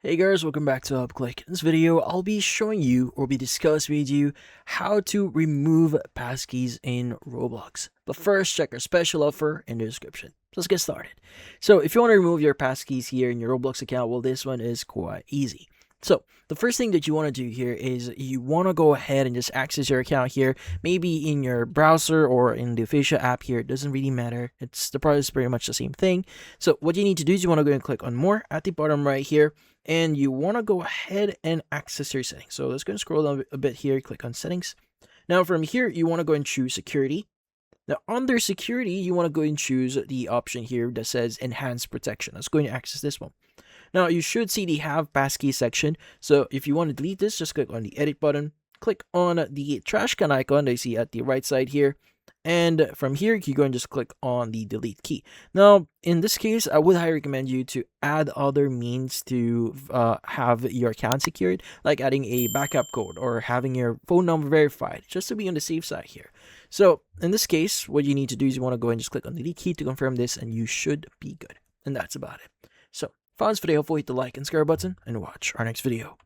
Hey guys, welcome back to UpClick. In this video, I'll be showing you or be discussing with you how to remove passkeys in Roblox. But first, check our special offer in the description. So let's get started. So if you want to remove your passkeys here in your Roblox account, well, this one is quite easy. So the first thing that you want to do here is you want to go ahead and just access your account here, maybe in your browser or in the official app here. It doesn't really matter. The process is pretty much the same thing. So what you need to do is you want to go and click on more at the bottom right here, and you want to go ahead and access your settings. So let's go and scroll down a bit here, click on settings. Now from here, you want to go and choose security. Now under security, you want to go and choose the option here that says enhanced protection. Let's go and access this one. Now you should see the have passkey section. So if you want to delete this, just click on the edit button, click on the trash can icon that you see at the right side here. And from here, you go and just click on the delete key. Now, in this case, I would highly recommend you to add other means to have your account secured, like adding a backup code or having your phone number verified, just to be on the safe side here. So in this case, what you need to do is you want to go and just click on the delete key to confirm this, and you should be good. And that's about it. So, if you found this video helpful, hit the like and subscribe button, and watch our next video.